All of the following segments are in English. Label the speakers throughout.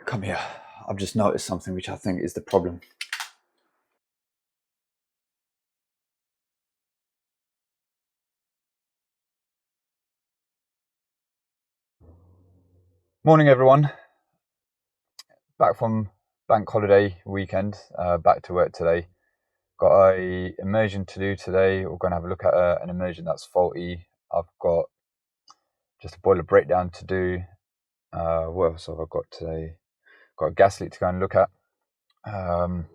Speaker 1: Come here. I've just noticed something which I think is the problem. Morning everyone. Back from bank holiday weekend, back to work today. Got a immersion to do today. We're going to have a look at an immersion that's faulty. I've got just a boiler breakdown to do. What else have I got today? Got a gas leak to go and look at. But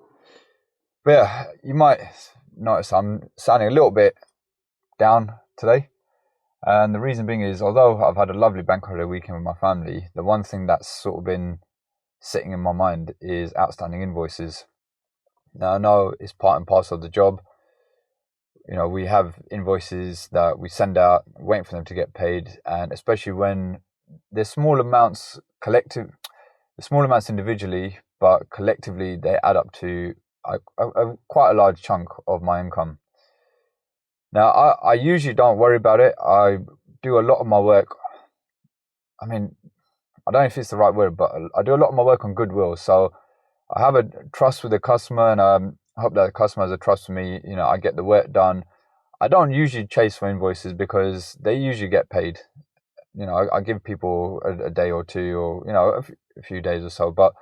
Speaker 1: yeah, you might notice I'm sounding a little bit down today. And the reason being is, although I've had a lovely bank holiday weekend with my family, the one thing that's sort of been sitting in my mind is outstanding invoices. Now I know it's part and parcel of the job. You know, we have invoices that we send out, waiting for them to get paid, and especially when there's small amounts individually, but collectively they add up to quite a large chunk of my income. Now, I usually don't worry about it. I do a lot of my work. I mean, I don't know if it's the right word, but I do a lot of my work on goodwill. So I have a trust with the customer, and I hope that the customer has a trust with me. You know, I get the work done. I don't usually chase for invoices because they usually get paid. You know, I give people a day or two, or, you know, a few days or so. But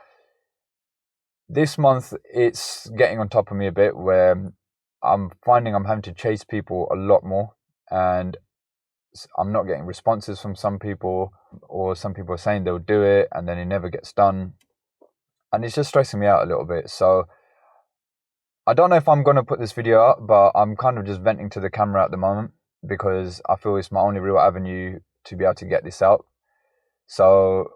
Speaker 1: this month, it's getting on top of me a bit, where I'm finding I'm having to chase people a lot more, and I'm not getting responses from some people, or some people are saying they'll do it and then it never gets done, and it's just stressing me out a little bit. So I don't know if I'm going to put this video up, but I'm kind of just venting to the camera at the moment because I feel it's my only real avenue to be able to get this out. So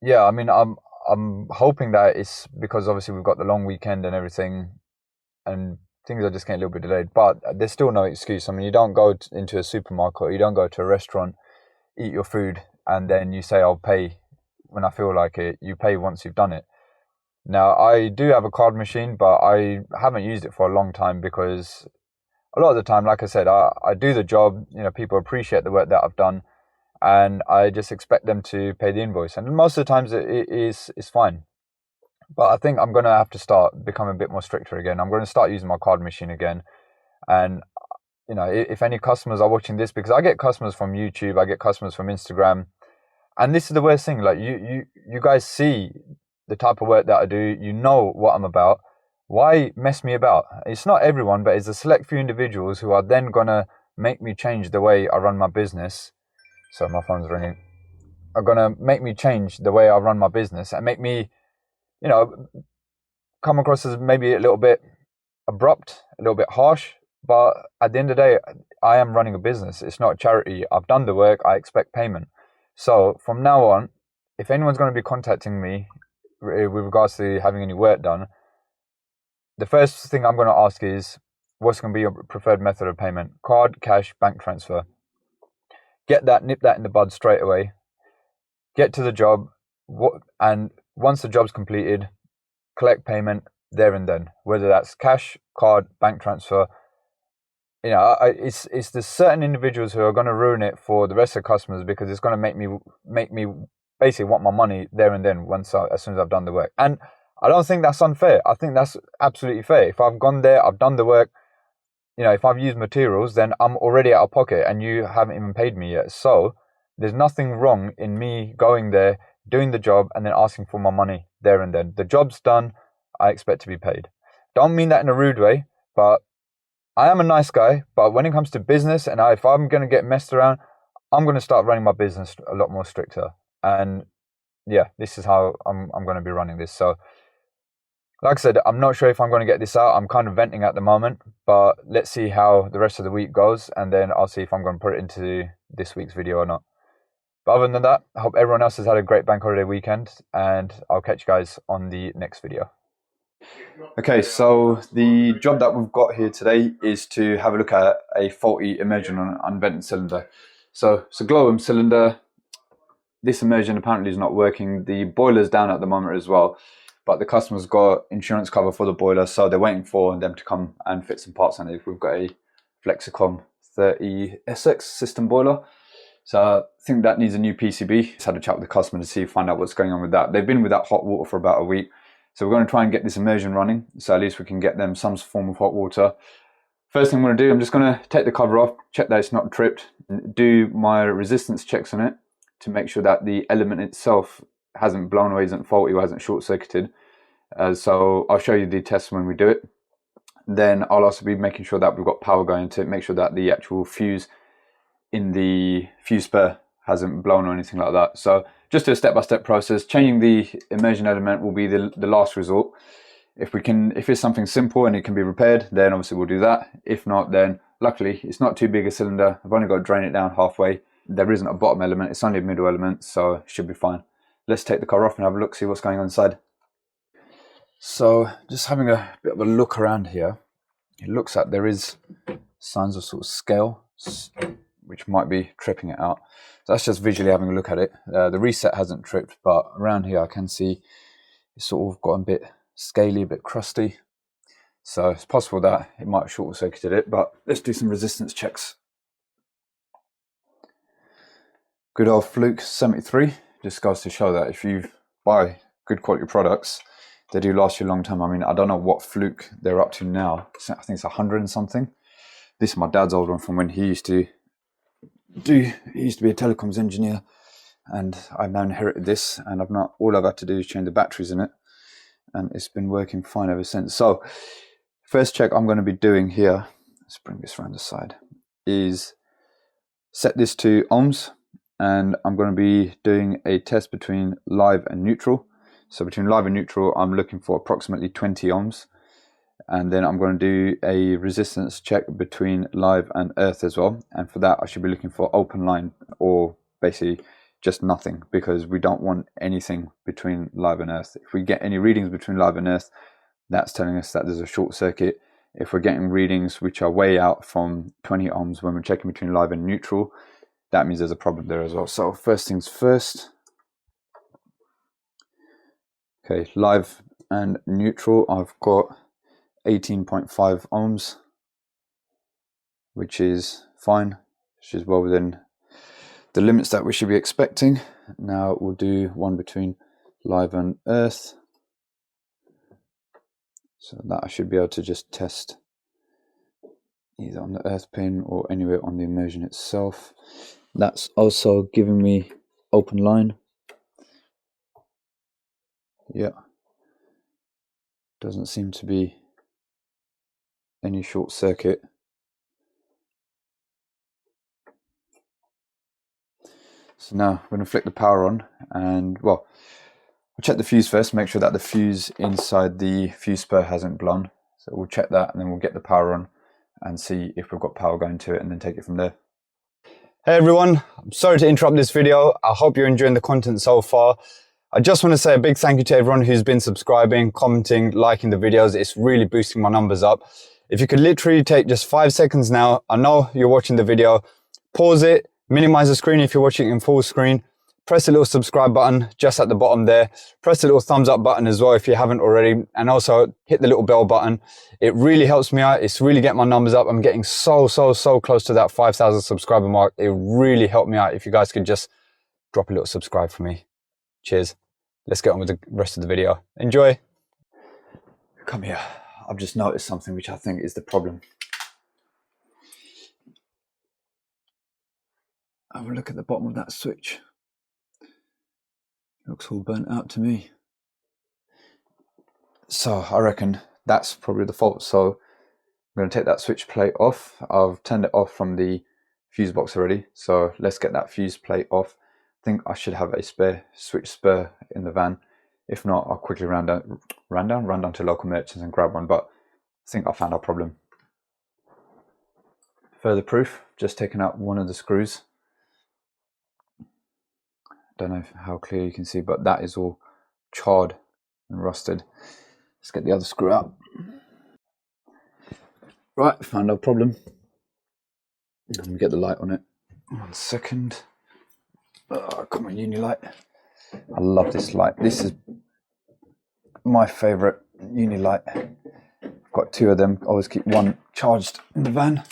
Speaker 1: yeah, I mean, I'm hoping that it's because obviously we've got the long weekend and everything, and things are just getting a little bit delayed, but there's still no excuse. I mean, you don't go into a supermarket, or you don't go to a restaurant, eat your food, and then you say, I'll pay when I feel like it. You pay once you've done it. Now, I do have a card machine, but I haven't used it for a long time because a lot of the time, like I said, I do the job, you know, people appreciate the work that I've done, and I just expect them to pay the invoice. And most of the times it's fine. But I think I'm going to have to start becoming a bit more stricter again. I'm going to start using my card machine again. And, you know, if any customers are watching this, because I get customers from YouTube, I get customers from Instagram. And this is the worst thing. Like, you guys see the type of work that I do. You know what I'm about. Why mess me about? It's not everyone, but it's a select few individuals who are then going to make me change the way I run my business. So my phone's ringing. Are going to make me change the way I run my business and make me, you know, come across as maybe a little bit abrupt, a little bit harsh. But at the end of the day, I am running a business. It's not a charity. I've done the work. I expect payment. So from now on, if anyone's going to be contacting me with regards to having any work done, the first thing I'm going to ask is, what's going to be your preferred method of payment? Card, cash, bank transfer. Get that, nip that in the bud straight away. Get to the job, and once the job's completed, collect payment there and then, whether that's cash, card, bank transfer. You know, it's the certain individuals who are going to ruin it for the rest of the customers, because it's going to make me basically want my money there and then as soon as I've done the work. And I don't think that's unfair. I think that's absolutely fair. If I've gone there, I've done the work, you know, if I've used materials, then I'm already out of pocket and you haven't even paid me yet. So there's nothing wrong in me going there, doing the job, and then asking for my money there and then. The job's done. I expect to be paid. Don't mean that in a rude way, but I am a nice guy. But when it comes to business, and if I'm going to get messed around, I'm going to start running my business a lot more stricter. And yeah, this is how I'm going to be running this. So like I said, I'm not sure if I'm going to get this out. I'm kind of venting at the moment, but let's see how the rest of the week goes, and then I'll see if I'm going to put it into this week's video or not. But other than that, I hope everyone else has had a great bank holiday weekend, and I'll catch you guys on the next video. Okay, so the job that we've got here today is to have a look at a faulty immersion on an unvented cylinder. So it's a Glowworm cylinder. This immersion apparently is not working. The boiler's down at the moment as well, but the customer's got insurance cover for the boiler, so they're waiting for them to come and fit some parts on it. We've got a Flexicom 30SX system boiler. So I think that needs a new PCB. Just had a chat with the customer to find out what's going on with that. They've been without hot water for about a week. So we're going to try and get this immersion running. So at least we can get them some form of hot water. First thing I'm going to do, I'm just going to take the cover off, check that it's not tripped, and do my resistance checks on it to make sure that the element itself hasn't blown away, isn't faulty, or hasn't short-circuited. So I'll show you the test when we do it. Then I'll also be making sure that we've got power going to it, make sure that the actual fuse in the fuse spur hasn't blown or anything like that. So just a step-by-step process. Changing the immersion element will be the last resort. If it's something simple and it can be repaired, then obviously we'll do that. If not, then luckily it's not too big a cylinder. I've only got to drain it down halfway. There isn't a bottom element, it's only a middle element, so it should be fine. Let's take the car off and have a look, see what's going on inside. So just having a bit of a look around here, it looks like there is signs of sort of scale, which might be tripping it out. So that's just visually having a look at it. The reset hasn't tripped, but around here I can see it's sort of gotten a bit scaly, a bit crusty. So it's possible that it might have short-circuited it, but let's do some resistance checks. Good old Fluke 73. Just goes to show that if you buy good quality products, they do last you a long time. I mean, I don't know what Fluke they're up to now. I think it's 100 and something. This is my dad's old one from when he used to be a telecoms engineer, and I've now inherited this, and all I've had to do is change the batteries in it, and it's been working fine ever since. So first check I'm going to be doing here, let's bring this around the side, is set this to ohms, and I'm going to be doing a test between live and neutral. So between live and neutral, I'm looking for approximately 20 ohms. And then I'm going to do a resistance check between live and earth as well. And for that, I should be looking for open line, or basically just nothing, because we don't want anything between live and earth. If we get any readings between live and earth, that's telling us that there's a short circuit. If we're getting readings which are way out from 20 ohms when we're checking between live and neutral, that means there's a problem there as well. So first things first. Okay, live and neutral, I've got 18.5 ohms, which is fine, which is well within the limits that we should be expecting. Now we'll do one between live and earth. So that I should be able to just test either on the earth pin or anywhere on the immersion itself. That's also giving me open line. Yeah, doesn't seem to be any short circuit. So now we're going to flick the power on, and well, we'll check the fuse first, make sure that the fuse inside the fuse spur hasn't blown. So we'll check that, and then we'll get the power on and see if we've got power going to it, and then take it from there. Hey everyone, I'm sorry to interrupt this video. I hope you're enjoying the content so far. I just want to say a big thank you to everyone who's been subscribing, commenting, liking the videos. It's really boosting my numbers up. If you could literally take just 5 seconds now, I know you're watching the video, pause it, minimize the screen if you're watching it in full screen, press the little subscribe button just at the bottom there, press the little thumbs up button as well if you haven't already, and also hit the little bell button. It really helps me out. It's really getting my numbers up. I'm getting so close to that 5,000 subscriber mark. It really helped me out if you guys could just drop a little subscribe for me. Cheers. Let's get on with the rest of the video. Enjoy. Come here. I've just noticed something which I think is the problem. Have a look at the bottom of that switch. Looks all burnt out to me. So I reckon that's probably the fault. So I'm going to take that switch plate off. I've turned it off from the fuse box already. So let's get that fuse plate off. I think I should have a spare switch spur in the van. If not, I'll quickly run down to local merchants and grab one. But I think I found our problem. Further proof, just taken out one of the screws. Don't know how clear you can see, but that is all charred and rusted. Let's get the other screw out. Right, found our problem. Let me get the light on it. 1 second. Oh, come on, Unilight. I love this light. This is my favourite Unilight. I've got 2 of them. Always keep one charged in the van.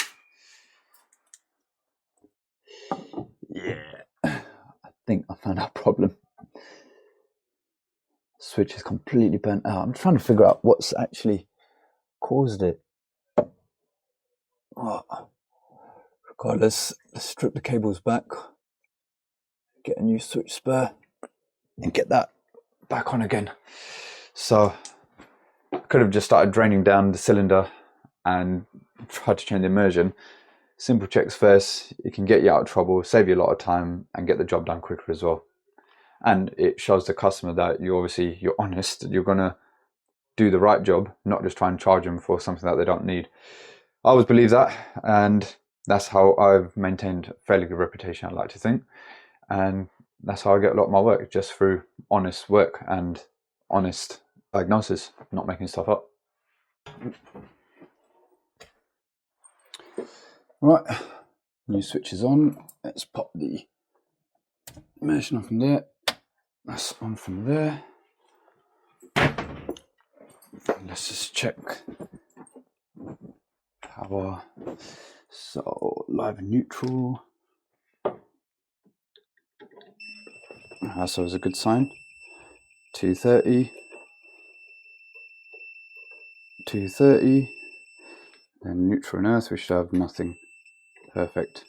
Speaker 1: Yeah. think I found out a problem. Switch is completely burnt out. I'm trying to figure out what's actually caused it. Oh, God, let's strip the cables back, get a new switch spur, and get that back on again. So I could have just started draining down the cylinder and tried to change the immersion. Simple checks first, it can get you out of trouble, save you a lot of time, and get the job done quicker as well. And it shows the customer that you're honest, you're gonna do the right job, not just try and charge them for something that they don't need. I always believe that, and that's how I've maintained a fairly good reputation, I like to think. And that's how I get a lot of my work, just through honest work and honest diagnosis, not making stuff up. Right, new switch is on. Let's pop the immersion on from there. That's on from there. Let's just check power. So live and neutral. That's always a good sign. 230. 230. Then neutral and earth, we should have nothing. Perfect.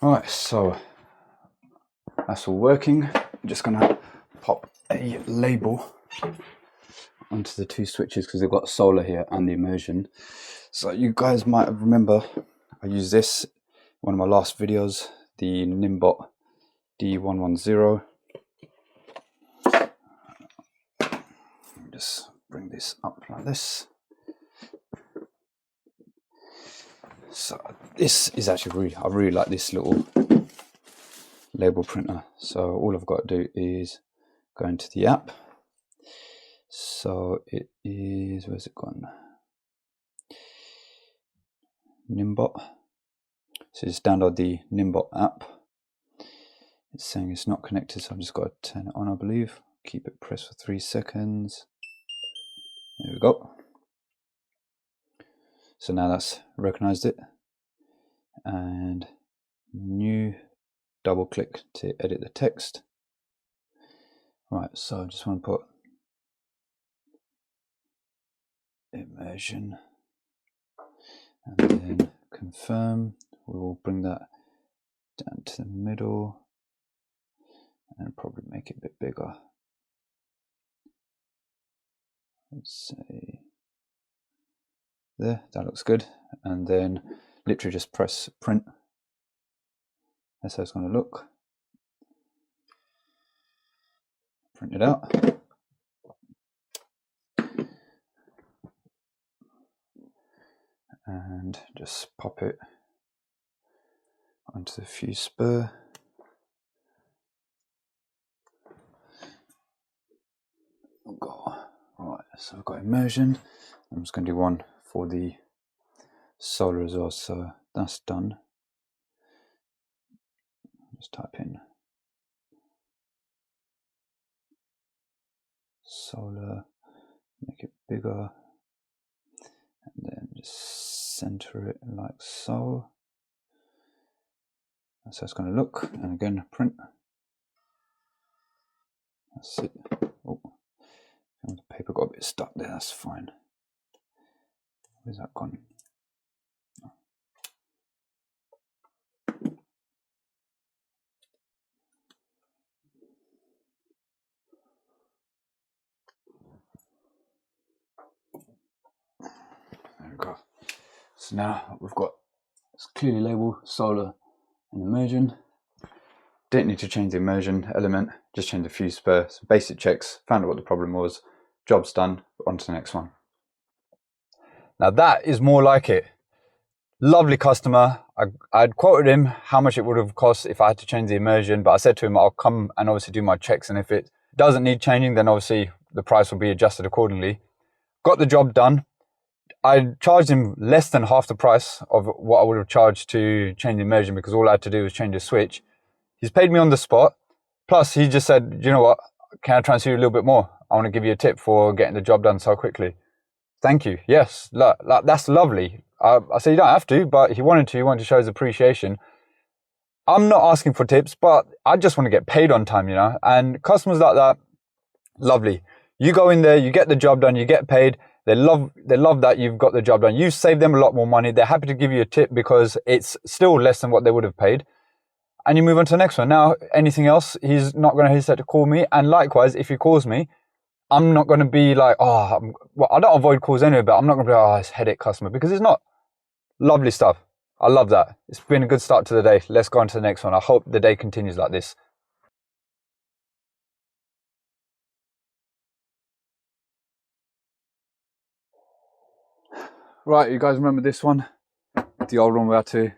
Speaker 1: Alright, so that's all working. I'm just gonna pop a label onto the two switches because they've got solar here and the immersion. So you guys might remember I used this in one of my last videos, the Nimbot D110. Just bring this up like this. So this is actually I really like this little label printer. So all I've got to do is go into the app. So it is, where's it gone? Nimbot. So just download the Nimbot app. It's saying it's not connected, so I've just got to turn it on, I believe. Keep it pressed for 3 seconds. There we go. So now that's recognized it. And new, double click to edit the text. Right, so I just want to put immersion and then confirm. We'll bring that down to the middle and probably make it a bit bigger. Let's say there, that looks good. And then literally just press print. That's how it's going to look. Print it out. And just pop it onto the fuse spur. Right, so I've got immersion. I'm just going to do one for the solar as well, so that's done. Just type in solar, make it bigger, and then just center it like so. That's how it's going to look. And again, print. That's it. Oh, the paper got a bit stuck there, that's fine. Where's that gone? There we go. So now we've got, it's clearly labeled solar and immersion. Didn't need to change the immersion element, just change the fuse spur. So basic checks, found out what the problem was, job's done, on to the next one. Now that is more like it. Lovely customer. I'd quoted him how much it would have cost if I had to change the immersion, but I said to him I'll come and obviously do my checks, and if it doesn't need changing, then obviously the price will be adjusted accordingly. Got the job done. I charged him less than half the price of what I would have charged to change the immersion because all I had to do was change the switch. He's paid me on the spot. Plus, he just said, you know what, can I transfer you a little bit more? I want to give you a tip for getting the job done so quickly. Thank you. Yes, that's lovely. I said, you don't have to, but he wanted to show his appreciation. I'm not asking for tips, but I just want to get paid on time, you know. And customers like that, lovely. You go in there, you get the job done, you get paid. They love that you've got the job done. You save them a lot more money. They're happy to give you a tip because it's still less than what they would have paid. And you move on to the next one. Now, anything else, he's not going to hesitate to call me. And likewise, if he calls me, I'm not going to be like, well, I don't avoid calls anyway, but I'm not going to be like, it's headache customer, because it's not. Lovely stuff. I love that. It's been a good start to the day. Let's go on to the next one. I hope the day continues like this. Right, you guys remember this one? The old one, we had to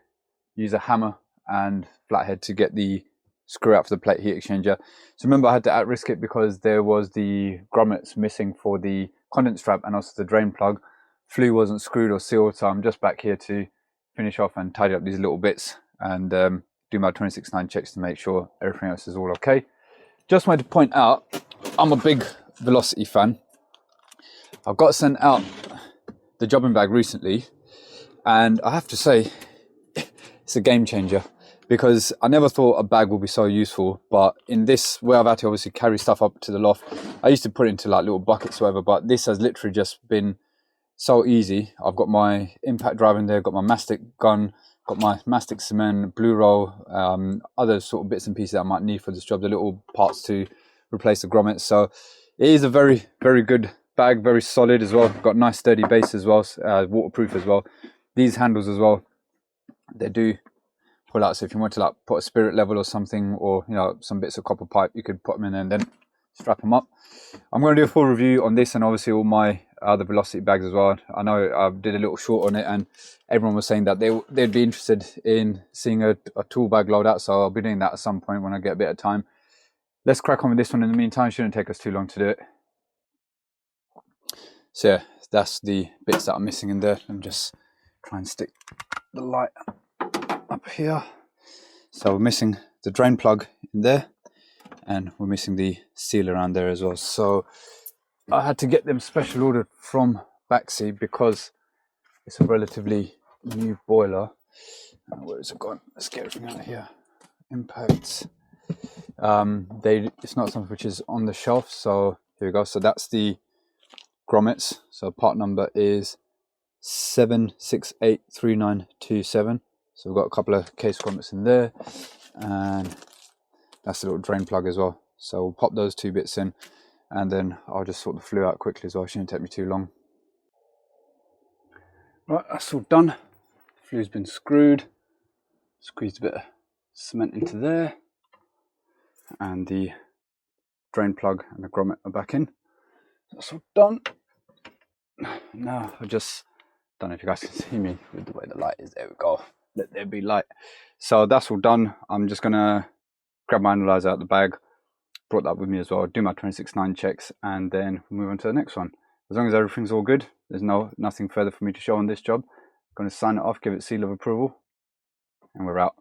Speaker 1: use a hammer and flathead to get the screw out for the plate heat exchanger. So remember, I had to at-risk it because there was the grommets missing for the condense strap and also the drain plug. Flue wasn't screwed or sealed, so I'm just back here to finish off and tidy up these little bits and do my 26.9 checks to make sure everything else is all okay. Just wanted to point out, I'm a big Velocity fan. I've got sent out the jobbing bag recently, and I have to say it's a game changer, because I never thought a bag would be so useful, but in this, where I've had to obviously carry stuff up to the loft, I used to put it into like little buckets or whatever, but this has literally just been so easy. I've got my impact driver in there, got my mastic gun, got my mastic cement, blue roll, other sort of bits and pieces that I might need for this job, the little parts to replace the grommets. So it is a very, very good bag, very solid as well. Got nice sturdy base as well, waterproof as well. These handles as well, they do pull out, so if you want to like put a spirit level or something, or you know, some bits of copper pipe, you could put them in and then strap them up. I'm going to do a full review on this and obviously all my other Velocity bags as well. I know I did a little short on it, and everyone was saying that they'd be interested in seeing a tool bag load out, so I'll be doing that at some point when I get a bit of time. Let's crack on with this one in the meantime. It shouldn't take us too long to do it. So yeah, that's the bits that are missing in there. Let me just try and stick the light up here. So we're missing the drain plug in there, and we're missing the seal around there as well. So I had to get them special ordered from Baxi because it's a relatively new boiler. Where is it gone? Let's get everything out of here. Impacts. It's not something which is on the shelf, so here we go. So that's the grommets. So part number is 7683927. So we've got a couple of case grommets in there, and that's the little drain plug as well. So we'll pop those two bits in, and then I'll just sort the flue out quickly as well. It shouldn't take me too long. Right, that's all done. Flue's been screwed. Squeezed a bit of cement into there, and the drain plug and the grommet are back in. That's all done. Now I just don't know if you guys can see me with the way the light is. There we go. Let there be light. So that's all done. I'm just gonna grab my analyzer out of the bag. Brought that with me as well. Do my 26.9 checks, and then we'll move on to the next one. As long as everything's all good, there's nothing further for me to show on this job. I'm going to sign it off, give it seal of approval, and we're out.